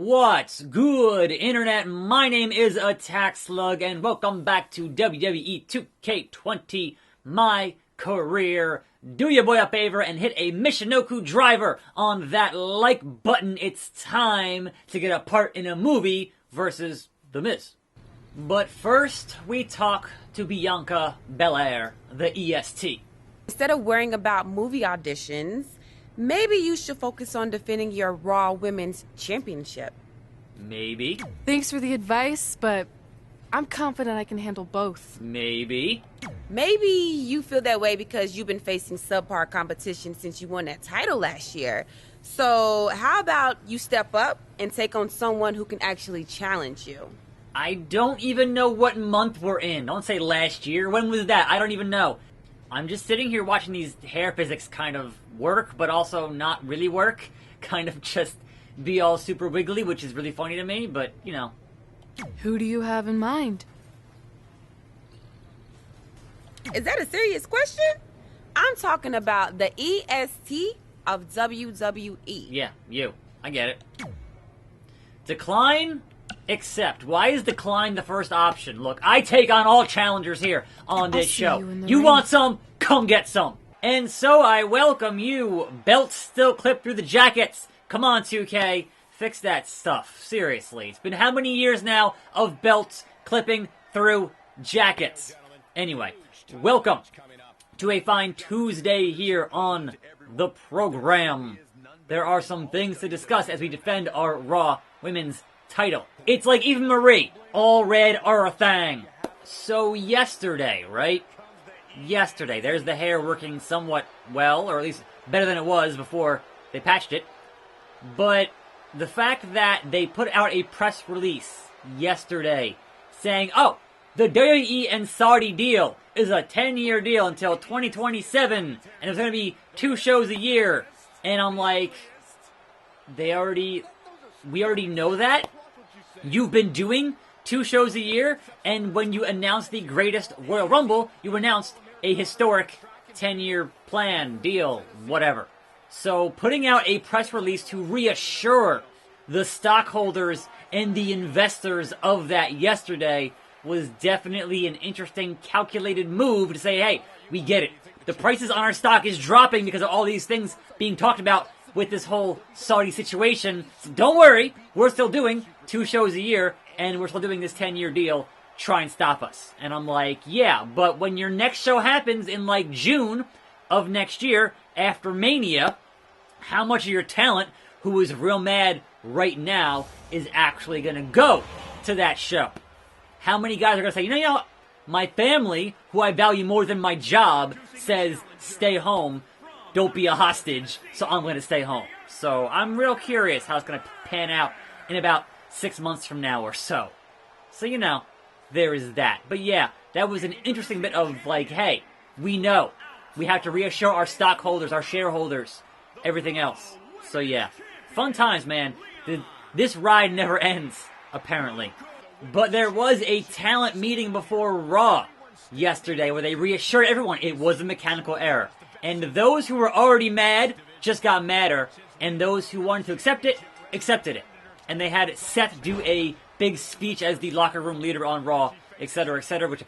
What's good, Internet? My name is Attack Slug, and welcome back to WWE 2K20, my career. Do your boy a favor and hit a Michinoku driver on that like button. It's time to get a part in a movie versus The Miz. But first, we talk to Bianca Belair, the EST. Instead of worrying about movie auditions, maybe you should focus on defending your Raw Women's Championship. Maybe. Thanks for the advice, but I'm confident I can handle both. Maybe. Maybe you feel that way because you've been facing subpar competition since you won that title last year. So how about you step up and take on someone who can actually challenge you? I don't even know what month we're in. Don't say last year. When was that? I don't even know. I'm just sitting here watching these hair physics kind of work, but also not really work. Kind of just be all super wiggly, which is really funny to me, but, you know. Who do you have in mind? Is that a serious question? I'm talking about the EST of WWE. Yeah, you. I get it. Decline, accept. Why is decline the first option? Look, I take on all challengers here on this show. You want some? Come get some. And so I welcome you. Belts still clipped through the jackets. Come on, 2K. Fix that stuff. Seriously. It's been how many years now of belts clipping through jackets? Anyway, welcome to a fine Tuesday here on the program. There are some things to discuss as we defend our Raw Women's title. It's like Eva Marie. All red are a thing. So yesterday, right? Yesterday, there's the hair working somewhat well, or at least better than it was before they patched it. But the fact that they put out a press release yesterday saying, oh, the WWE and Saudi deal is a 10-year deal until 2027, and there's going to be 2 shows a year. And I'm like, we already know that? You've been doing 2 shows a year, and when you announced the greatest Royal Rumble, you announced a historic 10-year plan, deal, whatever. So putting out a press release to reassure the stockholders and the investors of that yesterday was definitely an interesting, calculated move to say, hey, we get it. The prices on our stock is dropping because of all these things being talked about with this whole Saudi situation. So don't worry, we're still doing 2 shows a year, and we're still doing this 10-year deal. Try and stop us. And I'm like, yeah, but when your next show happens in like June of next year, after Mania, how much of your talent, who is real mad right now, is actually going to go to that show? How many guys are going to say, you know what? My family, who I value more than my job, says stay home, don't be a hostage, so I'm going to stay home. So I'm real curious how it's going to pan out in about 6 months from now or so. So, you know, there is that. But yeah, that was an interesting bit of like, hey, we know. We have to reassure our stockholders, our shareholders, everything else. So yeah, fun times, man. This ride never ends, apparently. But there was a talent meeting before Raw yesterday where they reassured everyone it was a mechanical error. And those who were already mad just got madder, and those who wanted to accept it, accepted it. And they had Seth do a big speech as the locker room leader on Raw, etc.,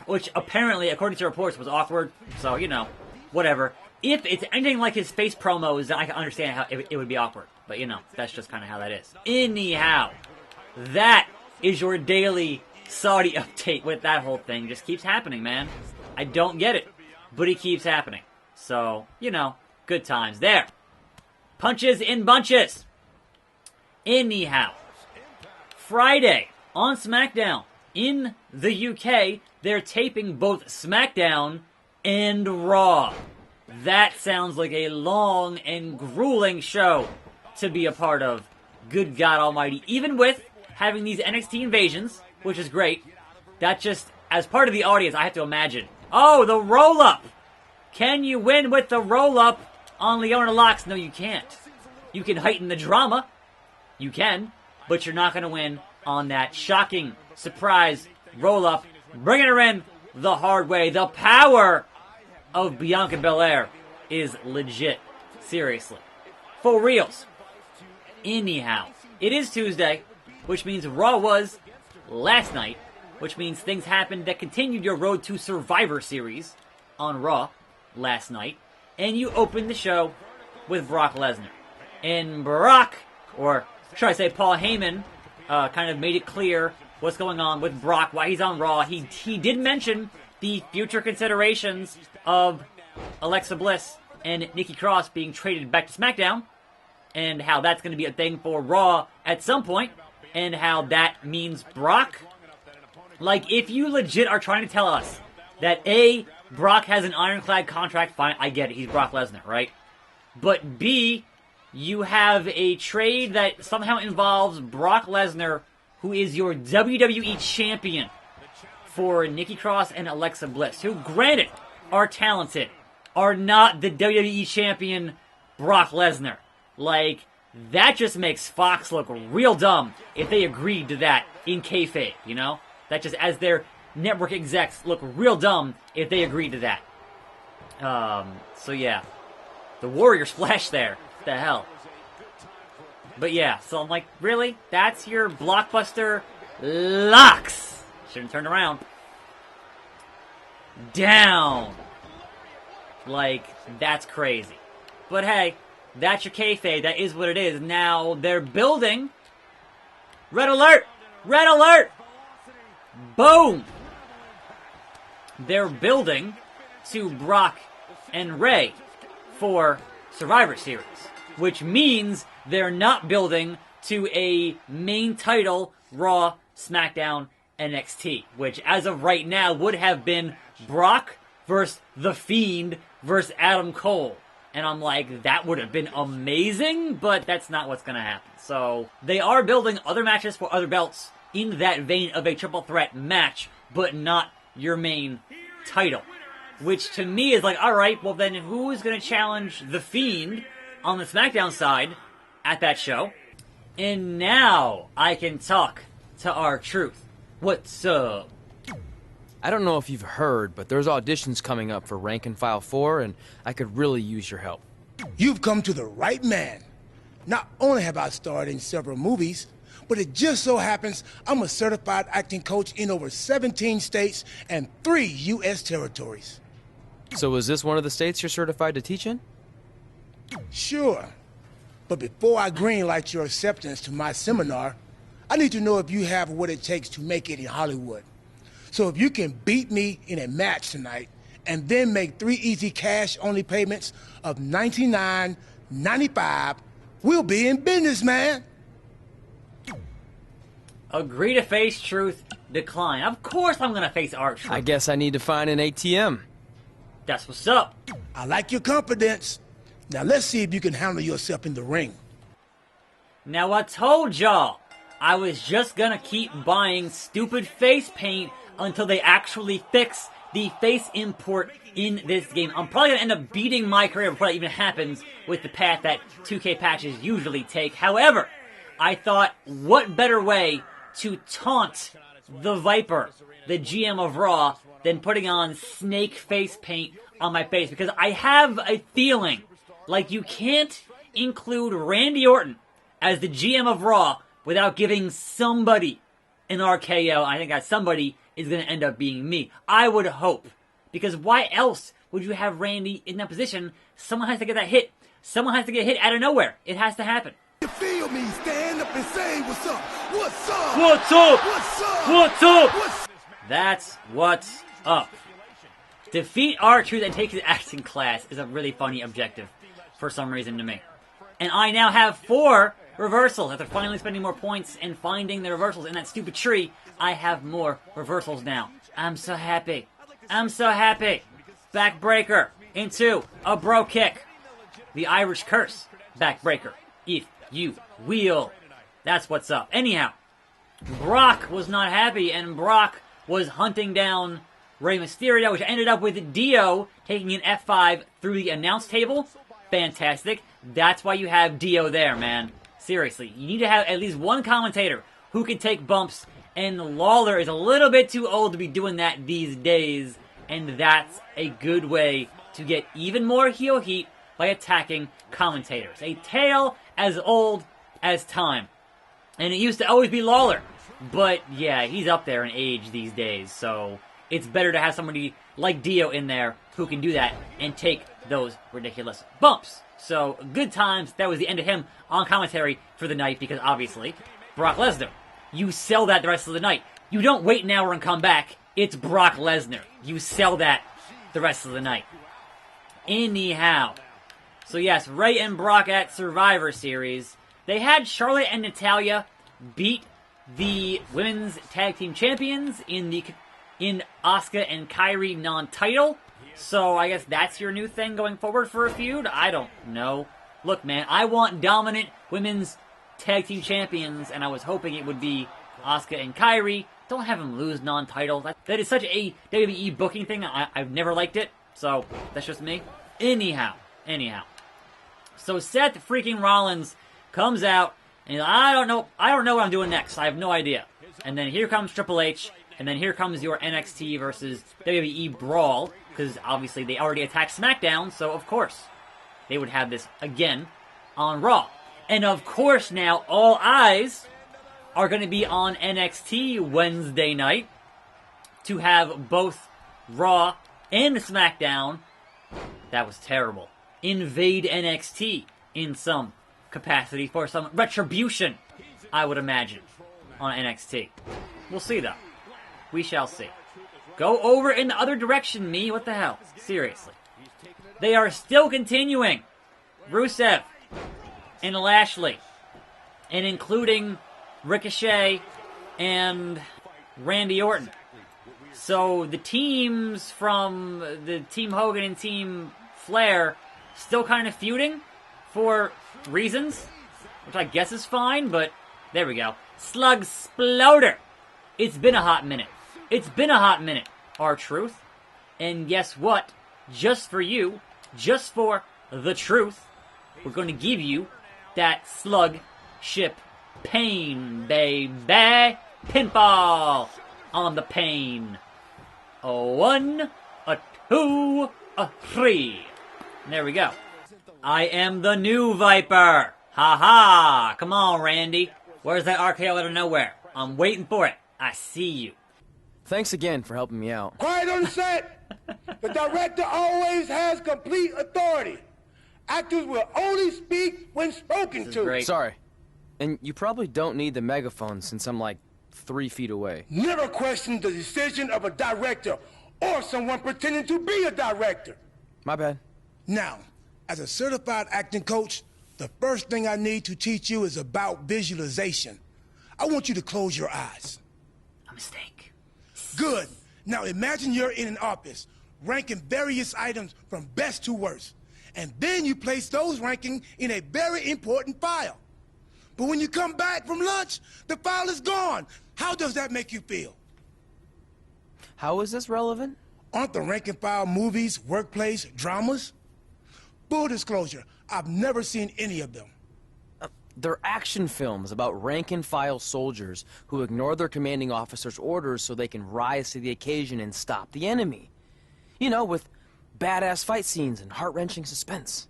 which apparently, according to reports, was awkward. So, you know, whatever. If it's anything like his face promos, then I can understand how it would be awkward. But, you know, that's just kind of how that is. Anyhow, that is your daily Saudi update with that whole thing. Just keeps happening, man. I don't get it, but it keeps happening. So, you know, good times there. Punches in bunches. Anyhow, Friday on SmackDown in the UK, they're taping both SmackDown and Raw. That sounds like a long and grueling show to be a part of. Good God Almighty. Even with having these NXT invasions, which is great, that just, as part of the audience, I have to imagine, oh, the roll-up! Can you win with the roll-up on Leona Locks? No, you can't. You can heighten the drama. You can. But you're not going to win on that shocking surprise roll-up. Bringing her in the hard way. The power of Bianca Belair is legit. Seriously. For reals. Anyhow, it is Tuesday. which means Raw was last night, which means things happened that continued your road to Survivor Series on Raw last night, and you opened the show with Brock Lesnar. And Brock, or should I say Paul Heyman, kind of made it clear what's going on with Brock, why he's on Raw. He did mention the future considerations of Alexa Bliss and Nikki Cross being traded back to SmackDown, and how that's going to be a thing for Raw at some point, and how that means Brock. Like, if you legit are trying to tell us that A, Brock has an ironclad contract, fine, I get it, he's Brock Lesnar, right? But B, you have a trade that somehow involves Brock Lesnar, who is your WWE champion, for Nikki Cross and Alexa Bliss, who, granted, are talented, are not the WWE champion Brock Lesnar. Like, that just makes Fox look real dumb if they agreed to that in kayfabe, you know? That just, as their network execs, look real dumb if they agreed to that. So yeah. The Warrior splash there. What the hell? But yeah, so I'm like, really? That's your blockbuster locks? Shouldn't turn around. Down. Like, that's crazy. But hey, that's your kayfabe. That is what it is. Now, they're building. Red alert! Red alert! Boom! They're building to Brock and Rey for Survivor Series, which means they're not building to a main title Raw, SmackDown, NXT, which as of right now would have been Brock versus The Fiend versus Adam Cole. And I'm like, that would have been amazing, but that's not what's going to happen. So they are building other matches for other belts in that vein of a triple threat match, but not your main title. Which to me is like, alright, well then who is going to challenge The Fiend on the SmackDown side at that show? And now I can talk to R-Truth. What's up? I don't know if you've heard, but there's auditions coming up for Rank and File 4, and I could really use your help. You've come to the right man. Not only have I starred in several movies, but it just so happens I'm a certified acting coach in over 17 states and 3 U.S. territories. So is this one of the states you're certified to teach in? Sure. But before I greenlight your acceptance to my seminar, I need to know if you have what it takes to make it in Hollywood. So if you can beat me in a match tonight and then make 3 easy cash-only payments of $99.95, we'll be in business, man. Agree to face Truth, decline. Of course I'm going to face R-Truth. I guess I need to find an ATM. That's what's up. I like your confidence. Now let's see if you can handle yourself in the ring. Now I told y'all I was just going to keep buying stupid face paint until they actually fix the face import in this game. I'm probably going to end up beating my career before that even happens with the path that 2K patches usually take. However, I thought, what better way to taunt the Viper, the GM of Raw, than putting on snake face paint on my face? Because I have a feeling like you can't include Randy Orton as the GM of Raw without giving somebody an RKO. I think that somebody is going to end up being me. I would hope. Because why else would you have Randy in that position? Someone has to get that hit. Someone has to get hit out of nowhere. It has to happen. You feel me? Stand up and say what's up. What's up? What's up? What's up? What's up? What's... That's what's up. Defeat R-Truth and take his acting class is a really funny objective for some reason to me. And I now have 4 reversals. After finally spending more points and finding the reversals in that stupid tree, I have more reversals now. I'm so happy. I'm so happy. Backbreaker into a bro kick. The Irish curse. Backbreaker. If you will. That's what's up. Anyhow, Brock was not happy, and Brock was hunting down Rey Mysterio, which ended up with Dio taking an F5 through the announce table. Fantastic. That's why you have Dio there, man. Seriously, you need to have at least one commentator who can take bumps, and Lawler is a little bit too old to be doing that these days, and that's a good way to get even more heel heat by attacking commentators. A tale as old as time. And it used to always be Lawler. But, yeah, he's up there in age these days, so it's better to have somebody like Dio in there who can do that and take those ridiculous bumps. So, good times. That was the end of him on commentary for the night because, obviously, Brock Lesnar. You sell that the rest of the night. You don't wait an hour and come back. It's Brock Lesnar. You sell that the rest of the night. Anyhow. So, yes, Ray and Brock at Survivor Series. They had Charlotte and Natalya beat the women's tag team champions in Asuka and Kairi non-title. So I guess that's your new thing going forward for a feud? I don't know. Look, man, I want dominant women's tag team champions, and I was hoping it would be Asuka and Kairi. Don't have them lose non-title. That is such a WWE booking thing. I've never liked it, so that's just me. Anyhow. So Seth freaking Rollins comes out, and I don't know what I'm doing next. I have no idea. And then here comes Triple H, and then here comes your NXT versus WWE brawl, because obviously they already attacked SmackDown, so of course they would have this again on Raw. And of course now all eyes are going to be on NXT Wednesday night to have both Raw and SmackDown. That was terrible. Invade NXT in some capacity for some retribution, I would imagine, on NXT. We'll see, though. We shall see. Go over in the other direction, me. What the hell? Seriously. They are still continuing. Rusev and Lashley. And including Ricochet and Randy Orton. So the teams from the Team Hogan and Team Flair still kind of feuding for reasons, which I guess is fine, but there we go. Slug Sploder. It's been a hot minute. R-Truth. And guess what? Just for you, just for the truth, we're going to give you that slug ship pain, baby. Pinfall on the pain. A 1, a 2, a 3. And there we go. I am the new Viper. Ha ha. Come on, Randy. Where's that RKO out of nowhere? I'm waiting for it. I see you. Thanks again for helping me out. Quiet on set. The director always has complete authority. Actors will only speak when spoken to. Great. Sorry. And you probably don't need the megaphone since I'm like 3 feet away. Never question the decision of a director or someone pretending to be a director. My bad. Now, as a certified acting coach, the first thing I need to teach you is about visualization. I want you to close your eyes. A mistake. Good. Now imagine you're in an office, ranking various items from best to worst. And then you place those rankings in a very important file. But when you come back from lunch, the file is gone. How does that make you feel? How is this relevant? Aren't the rank and file movies, workplace, dramas? Full disclosure, I've never seen any of them. They're action films about rank-and-file soldiers who ignore their commanding officer's orders so they can rise to the occasion and stop the enemy. You know, with badass fight scenes and heart-wrenching suspense.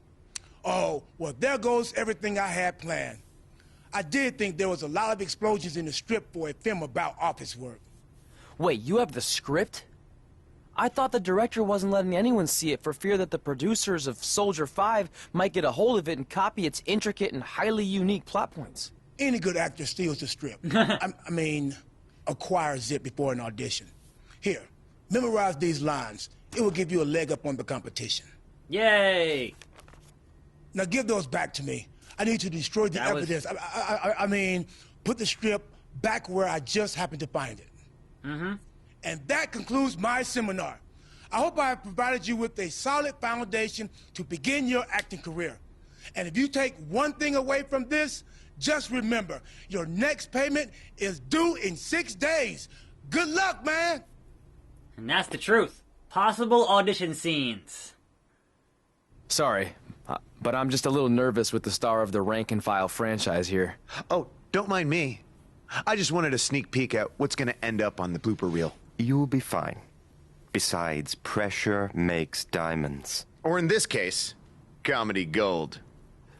Oh, well, there goes everything I had planned. I did think there was a lot of explosions in the script for a film about office work. Wait, you have the script? I thought the director wasn't letting anyone see it for fear that the producers of Soldier 5 might get a hold of it and copy its intricate and highly unique plot points. Any good actor steals the script. I mean, acquires it before an audition. Here, memorize these lines. It will give you a leg up on the competition. Yay! Now give those back to me. I need to destroy the evidence. I mean, put the script back where I just happened to find it. Mm-hmm. And that concludes my seminar. I hope I have provided you with a solid foundation to begin your acting career. And if you take one thing away from this, just remember, your next payment is due in 6 days. Good luck, man! And that's the truth. Possible audition scenes. Sorry, but I'm just a little nervous with the star of the rank-and-file franchise here. Oh, don't mind me. I just wanted a sneak peek at what's going to end up on the blooper reel. You'll be fine. Besides, pressure makes diamonds. Or in this case, comedy gold.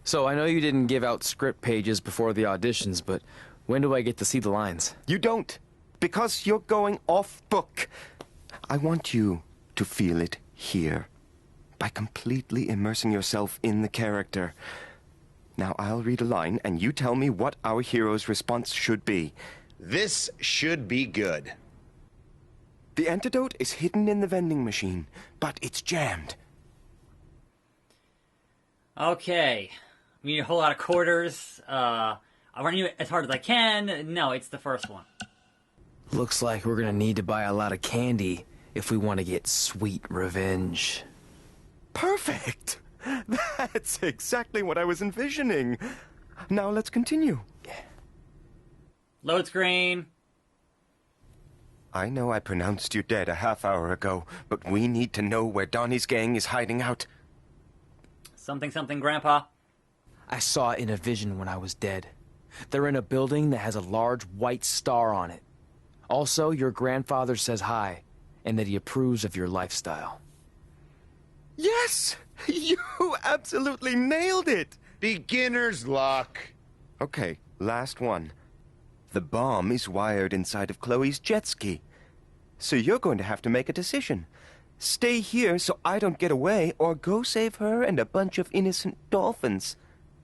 So I know you didn't give out script pages before the auditions, but When do I get to see the lines? You don't, because you're going off book. I want you to feel it here, by completely immersing yourself in the character. Now I'll read a line, and you tell me what our hero's response should be. This should be good. The antidote is hidden in the vending machine, but it's jammed. Okay. We need a whole lot of quarters. I'll run you as hard as I can. No, it's the first one. Looks like we're gonna need to buy a lot of candy if we want to get sweet revenge. Perfect! That's exactly what I was envisioning. Now let's continue. Load screen. I know I pronounced you dead a half hour ago, but we need to know where Donnie's gang is hiding out. Something, something, Grandpa. I saw it in a vision when I was dead. They're in a building that has a large white star on it. Also, your grandfather says hi, and that he approves of your lifestyle. Yes! You absolutely nailed it! Beginner's luck. Okay, last one. The bomb is wired inside of Chloe's jet ski. So you're going to have to make a decision. Stay here so I don't get away, or go save her and a bunch of innocent dolphins.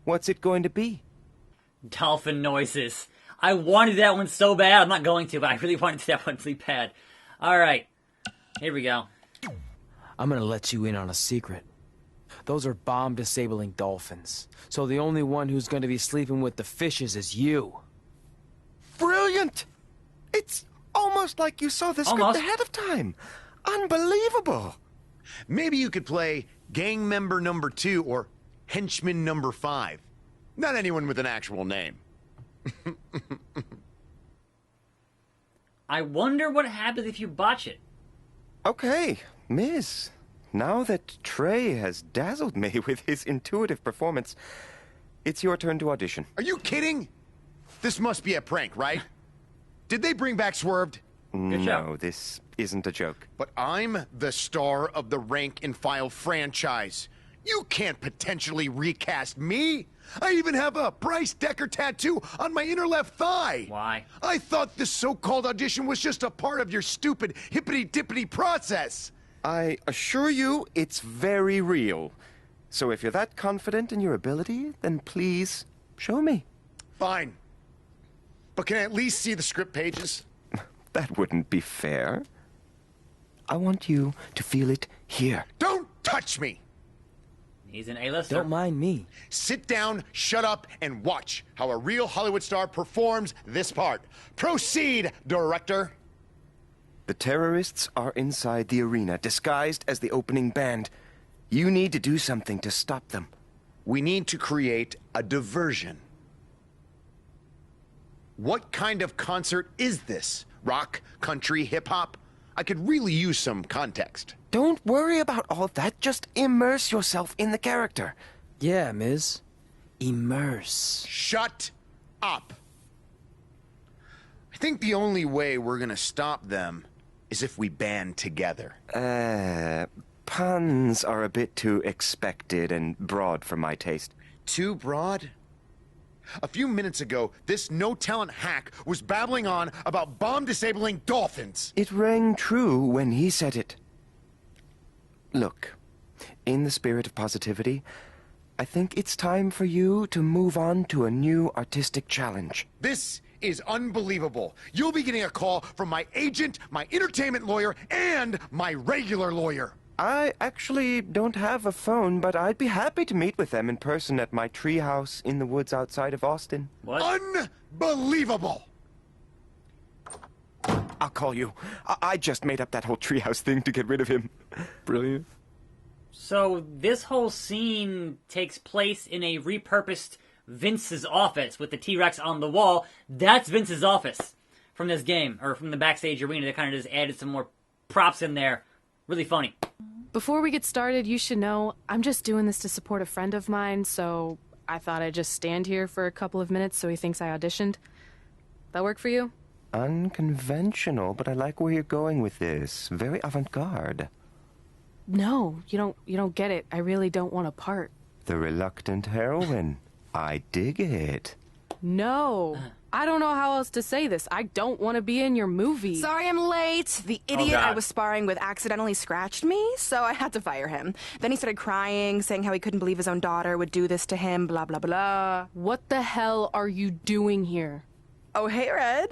What's it going to be? Dolphin noises. I wanted that one so bad. I'm not going to, but I really wanted that one really bad. Alright. Here we go. I'm gonna let you in on a secret. Those are bomb-disabling dolphins. So the only one who's gonna be sleeping with the fishes is you. Brilliant! It's almost like you saw the script ahead of time. Unbelievable! Maybe you could play gang member number 2 or henchman number 5. Not anyone with an actual name. I wonder what happens if you botch it. Okay, Miss. Now that Trey has dazzled me with his intuitive performance, it's your turn to audition. Are you kidding? This must be a prank, right? Did they bring back Swerved? No, this isn't a joke. But I'm the star of the rank and file franchise. You can't potentially recast me. I even have a Bryce Decker tattoo on my inner left thigh. Why? I thought this so-called audition was just a part of your stupid hippity-dippity process. I assure you it's very real. So if you're that confident in your ability, then please show me. Fine. But can I at least see the script pages? That wouldn't be fair. I want you to feel it here. Don't touch me! He's an A-lister. Don't mind me. Sit down, shut up, and watch how a real Hollywood star performs this part. Proceed, director. The terrorists are inside the arena, disguised as the opening band. You need to do something to stop them. We need to create a diversion. What kind of concert is this? Rock, country, hip-hop? I could really use some context. Don't worry about all that. Just immerse yourself in the character. Yeah, Ms. Immerse. Shut up. I think the only way we're gonna stop them is if we band together. Puns are a bit too expected and broad for my taste. Too broad? A few minutes ago, this no-talent hack was babbling on about bomb-disabling dolphins. It rang true when he said it. Look, in the spirit of positivity, I think it's time for you to move on to a new artistic challenge. This is unbelievable. You'll be getting a call from my agent, my entertainment lawyer, and my regular lawyer. I actually don't have a phone, but I'd be happy to meet with them in person at my treehouse in the woods outside of Austin. What? Unbelievable! I'll call you. I just made up that whole treehouse thing to get rid of him. Brilliant. So this whole scene takes place in a repurposed Vince's office with the T-Rex on the wall. That's Vince's office from this game, or from the backstage arena. They kind of just added some more props in there. Really funny. Before we get started, you should know I'm just doing this to support a friend of mine, so I thought I'd just stand here for a couple of minutes so he thinks I auditioned. That work for you? Unconventional, but I like where you're going with this. Very avant-garde. No, you don't get it. I really don't want a part. The reluctant heroine. I dig it. No. I don't know how else to say this. I don't want to be in your movie. Sorry I'm late. The idiot God. I was sparring with accidentally scratched me, so I had to fire him. Then he started crying, saying how he couldn't believe his own daughter would do this to him, blah, blah, blah. What the hell are you doing here? Oh, hey, Red.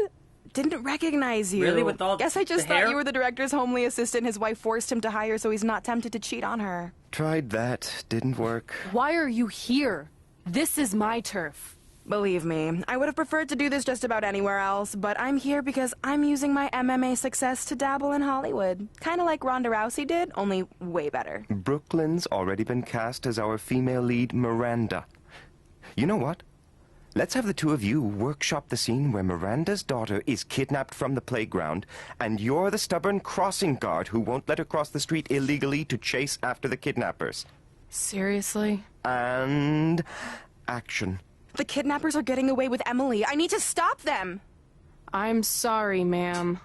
Didn't recognize you. Really? With all Guess I just the thought hair? you were the director's homely assistant his wife forced him to hire so he's not tempted to cheat on her. Tried that. Didn't work. Why are you here? This is my turf. Believe me, I would have preferred to do this just about anywhere else, but I'm here because I'm using my MMA success to dabble in Hollywood. Kinda like Ronda Rousey did, only way better. Brooklyn's already been cast as our female lead, Miranda. You know what? Let's have the two of you workshop the scene where Miranda's daughter is kidnapped from the playground, and you're the stubborn crossing guard who won't let her cross the street illegally to chase after the kidnappers. Seriously? And action. The kidnappers are getting away with Emily. I need to stop them! I'm sorry, ma'am,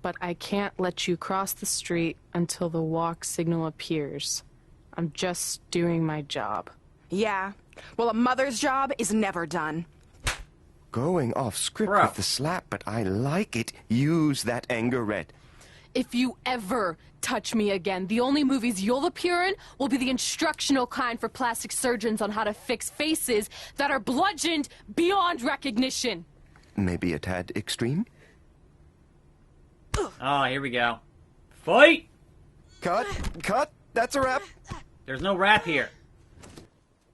but I can't let you cross the street until the walk signal appears. I'm just doing my job. Yeah. Well, a mother's job is never done. Going off script Bruh. with the slap, but I like it. Use that anger, Red. If you ever touch me again, the only movies you'll appear in will be the instructional kind for plastic surgeons on how to fix faces that are bludgeoned beyond recognition. Maybe a tad extreme? Oh, here we go. Fight! Cut! Cut! That's a wrap! There's no rap here.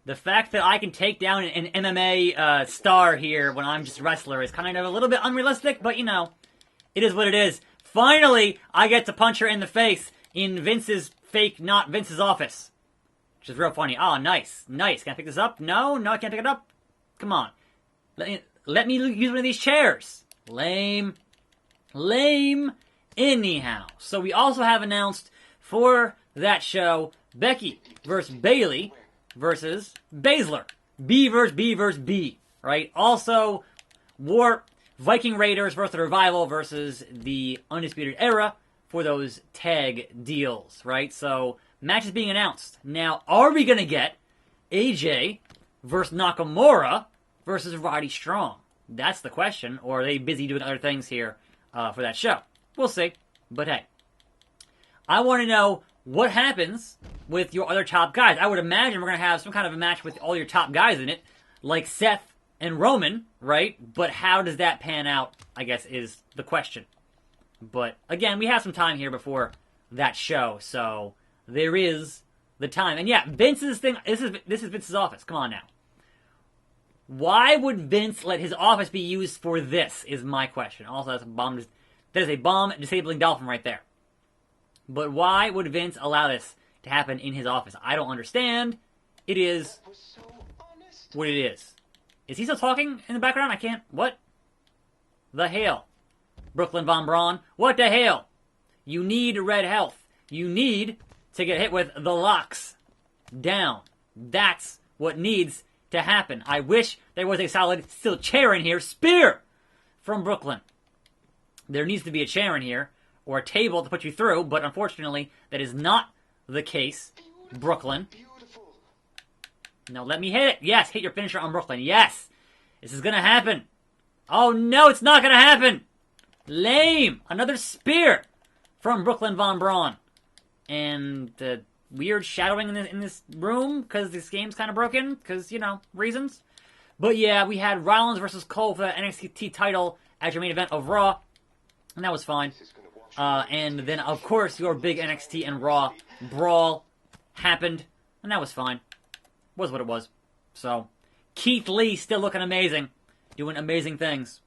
The fact that I can take down an MMA star here when I'm just a wrestler is kind of a little bit unrealistic, but you know, it is what it is. Finally, I get to punch her in the face in Vince's fake, not Vince's office. Which is real funny. Oh, nice. Nice. Can I pick this up? No, I can't pick it up. Come on. Let me use one of these chairs. Lame. Lame. Anyhow. So we also have announced for that show, Becky versus Bailey versus Baszler. B versus B versus B. Right? Also, Viking Raiders versus the Revival versus the Undisputed Era for those tag deals, right? So, matches being announced. Now, are we going to get AJ versus Nakamura versus Roddy Strong? That's the question. Or are they busy doing other things here for that show? We'll see. But hey, I want to know what happens with your other top guys. I would imagine we're going to have some kind of a match with all your top guys in it, like Seth and Roman, right? But how does that pan out, I guess, is the question. But, again, we have some time here before that show, so there is the time. And yeah, Vince's thing, this is Vince's office. Come on now. Why would Vince let his office be used for this, is my question. Also, that is a bomb-disabling dolphin right there. But why would Vince allow this to happen in his office? I don't understand. It is what it is. Is he still talking in the background? I can't. What? The hell? Brooklyn Von Braun. What the hell? You need red health. You need to get hit with the locks down. That's what needs to happen. I wish there was a solid steel chair in here. Spear from Brooklyn. There needs to be a chair in here or a table to put you through, but unfortunately, that is not the case. Brooklyn. No, let me hit it. Yes, hit your finisher on Brooklyn. Yes. This is going to happen. Oh, no, it's not going to happen. Lame. Another spear from Brooklyn Von Braun. And the weird shadowing in this room because this game's kind of broken because, you know, reasons. But yeah, we had Rollins versus Cole for the NXT title at your main event of Raw. And that was fine. And then, of course, your big NXT and Raw brawl happened. And that was fine. Was what it was. So, Keith Lee still looking amazing. Doing amazing things.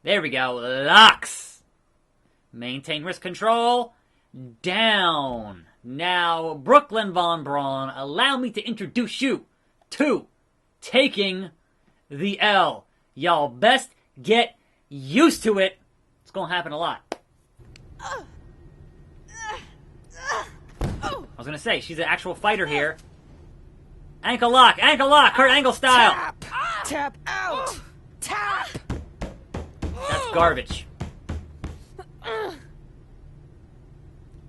There we go. Locks. Maintain wrist control. Down. Now, Brooklyn Von Braun, allow me to introduce you to taking the L. Y'all best get used to it. It's going to happen a lot. I was going to say, she's an actual fighter here. Ankle lock, Kurt Angle style. Tap! Tap out! Tap! That's garbage.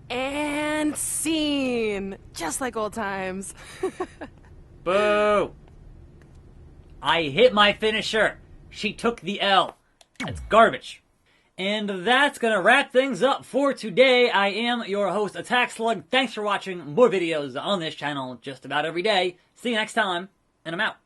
And scene! Just like old times. Boo! I hit my finisher. She took the L. That's garbage. And that's gonna wrap things up for today. I am your host, Attack Slug. Thanks for watching. More videos on this channel just about every day. See you next time, and I'm out.